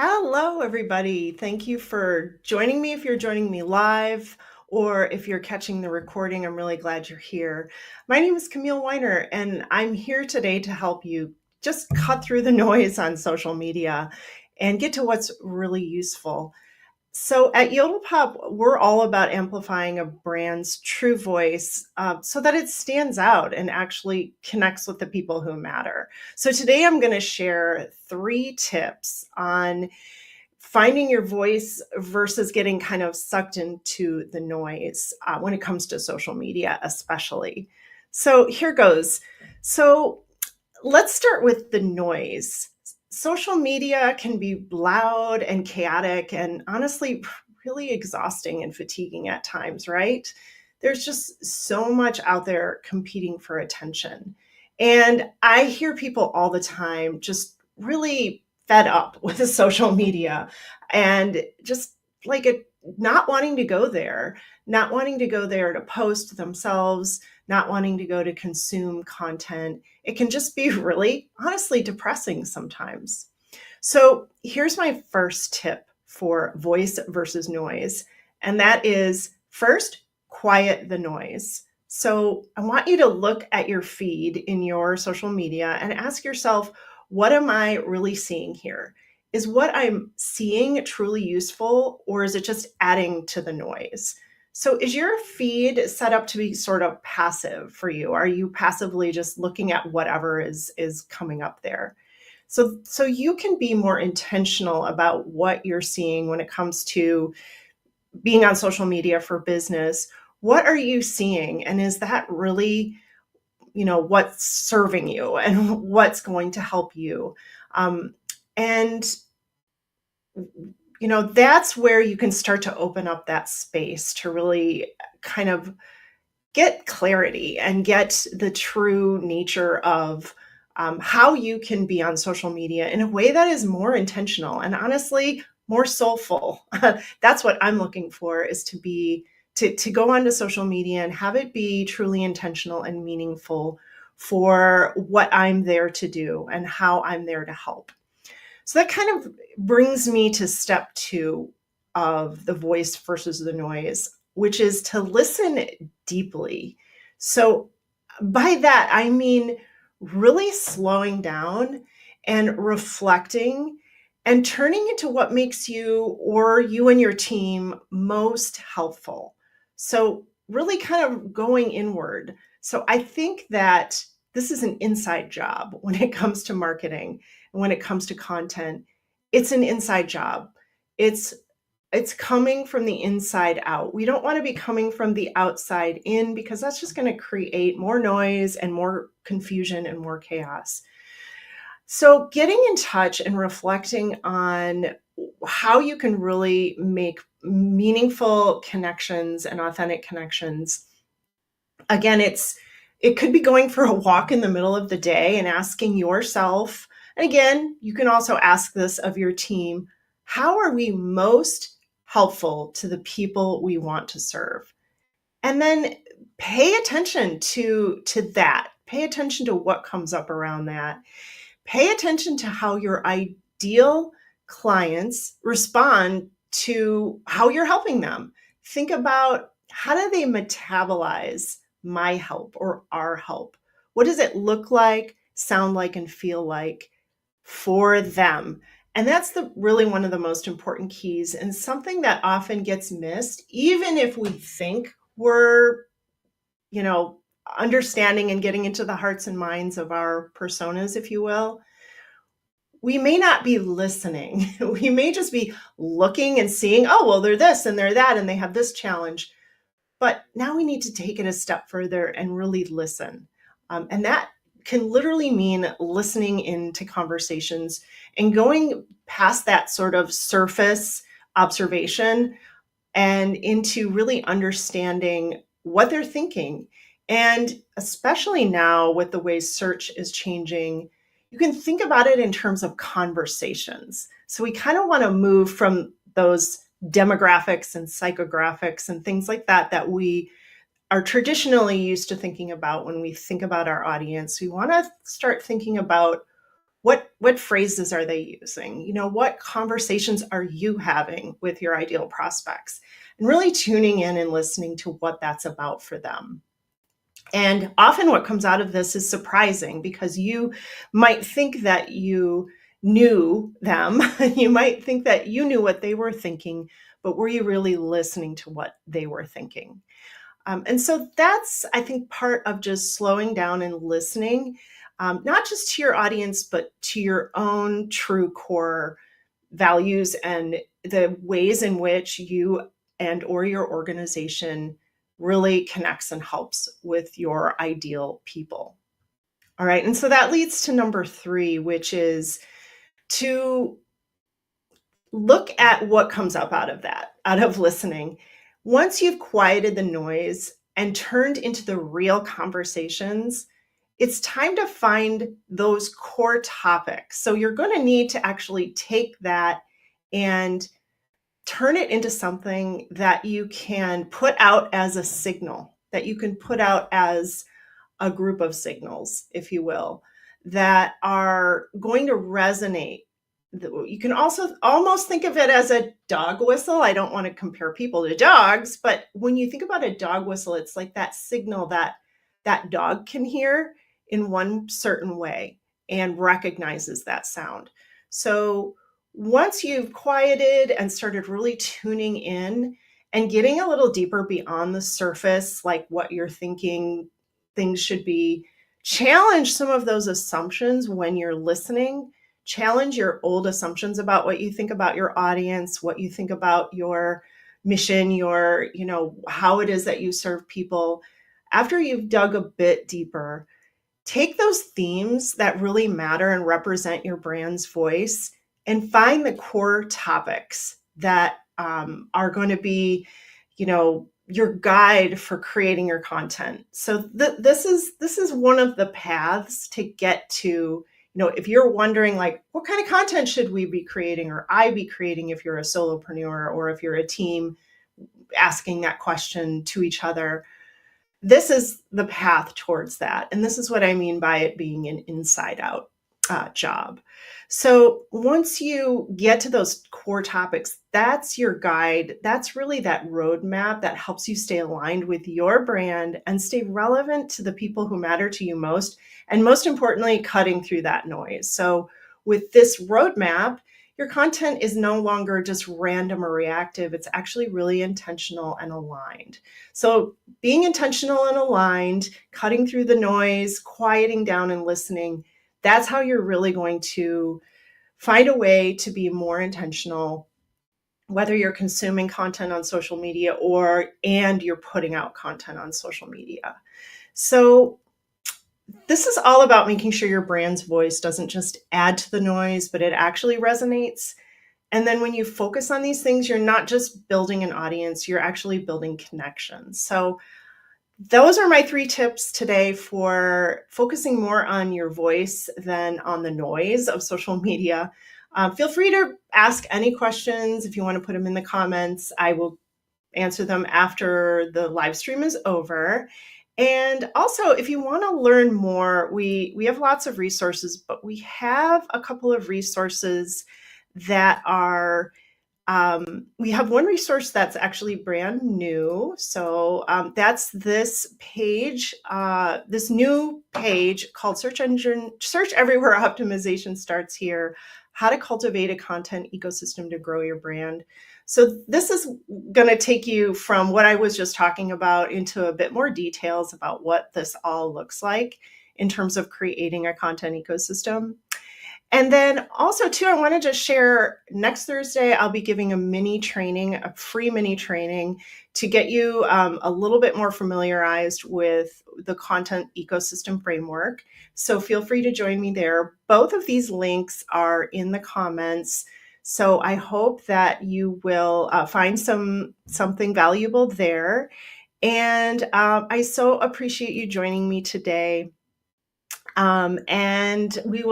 Hello, everybody. Thank you for joining me. If you're joining me live or if you're catching the recording, I'm really glad you're here. My name is Camille Weiner, and I'm here today to help you just cut through the noise on social media and get to what's really useful. So at Yodel Pop, we're all about amplifying a brand's true voice so that it stands out and actually connects with the people who matter. So today I'm going to share 3 tips on finding your voice versus getting kind of sucked into the noise when it comes to social media, especially. So here goes. So let's start with the noise. Social media can be loud and chaotic and honestly really exhausting and fatiguing at times, right? There's just so much out there competing for attention. And I hear people all the time just really fed up with the social media and just like it not wanting to go there, not wanting to go there to post themselves, not wanting to go to consume content. It can just be really, honestly, depressing sometimes. So, here's my first tip for voice versus noise, and that is first, quiet the noise. So, I want you to look at your feed in your social media and ask yourself, what am I really seeing here? Is what I'm seeing truly useful, or is it just adding to the noise? So, is your feed set up to be sort of passive for you? Are you passively just looking at whatever is coming up there? So you can be more intentional about what you're seeing when it comes to being on social media for business. What are you seeing, and is that really, what's serving you and what's going to help you? And that's where you can start to open up that space to really kind of get clarity and get the true nature of how you can be on social media in a way that is more intentional and honestly more soulful. That's what I'm looking for, is to go onto social media and have it be truly intentional and meaningful for what I'm there to do and how I'm there to help. So that kind of brings me to step 2 of the voice versus the noise, which is to listen deeply. So by that, I mean really slowing down and reflecting and turning into what makes you or you and your team most helpful. So really kind of going inward. So I think that this is an inside job when it comes to marketing and when it comes to content. It's an inside job. It's it's coming from the inside out. We don't want to be coming from the outside in, because that's just going to create more noise and more confusion and more chaos. So, getting in touch and reflecting on how you can really make meaningful connections and authentic connections. Again, it could be going for a walk in the middle of the day and asking yourself, and again, you can also ask this of your team, how are we most helpful to the people we want to serve? And then pay attention to that. Pay attention to what comes up around that. Pay attention to how your ideal clients respond to how you're helping them. Think about, how do they metabolize my help or our help? What does it look like, sound like, and feel like for them? And that's the really one of the most important keys, and something that often gets missed, even if we think we're, you know, understanding and getting into the hearts and minds of our personas, if you will. We may not be listening. We may just be looking and seeing, oh, well, they're this and they're that, and they have this challenge. But now we need to take it a step further and really listen. And that can literally mean listening into conversations and going past that sort of surface observation and into really understanding what they're thinking. And especially now with the way search is changing, you can think about it in terms of conversations. So we kind of want to move from those demographics and psychographics and things like that that we are traditionally used to thinking about when we think about our audience. We want to start thinking about what phrases are they using? What conversations are you having with your ideal prospects? And really tuning in and listening to what that's about for them. And often what comes out of this is surprising because you might think that you knew them. You might think that you knew what they were thinking, but were you really listening to what they were thinking? And so that's, I think, part of just slowing down and listening, not just to your audience, but to your own true core values and the ways in which you and or your organization really connects and helps with your ideal people. All right. And so that leads to number 3, which is to look at what comes up out of that, out of listening. Once you've quieted the noise and turned into the real conversations, it's time to find those core topics. So you're going to need to actually take that and turn it into something that you can put out as a signal, that you can put out as a group of signals, if you will, that are going to resonate. You can also almost think of it as a dog whistle. I don't want to compare people to dogs, but when you think about a dog whistle, it's like that signal that that dog can hear in one certain way and recognizes that sound. So once you've quieted and started really tuning in and getting a little deeper beyond the surface, like what you're thinking things should be, challenge some of those assumptions when you're listening. Challenge your old assumptions about what you think about your audience, what you think about your mission, how it is that you serve people. After you've dug a bit deeper, take those themes that really matter and represent your brand's voice and find the core topics that are going to be, your guide for creating your content. So this is one of the paths to get to, if you're wondering like, what kind of content should we be creating or I be creating if you're a solopreneur or if you're a team asking that question to each other, this is the path towards that. And this is what I mean by it being an inside out job. So once you get to those core topics, that's your guide. That's really that roadmap that helps you stay aligned with your brand and stay relevant to the people who matter to you most. And most importantly, cutting through that noise. So with this roadmap, your content is no longer just random or reactive. It's actually really intentional and aligned. So being intentional and aligned, cutting through the noise, quieting down and listening, that's how you're really going to find a way to be more intentional, whether you're consuming content on social media and you're putting out content on social media. So this is all about making sure your brand's voice doesn't just add to the noise, but it actually resonates. And then when you focus on these things, you're not just building an audience, you're actually building connections. So those are my 3 tips today for focusing more on your voice than on the noise of social media. Feel free to ask any questions if you want to put them in the comments. I will answer them after the live stream is over. And also, if you want to learn more, we have lots of resources, but we have a couple of resources that are we have one resource that's actually brand new. So that's this page, this new page called Search Everywhere Optimization Starts Here, How to Cultivate a Content Ecosystem to Grow Your Brand. So this is going to take you from what I was just talking about into a bit more details about what this all looks like in terms of creating a content ecosystem. And then also too, I want to just share next Thursday, I'll be giving a free mini training to get you a little bit more familiarized with the content ecosystem framework. So feel free to join me there. Both of these links are in the comments. So I hope that you will find something valuable there. And I so appreciate you joining me today. And we will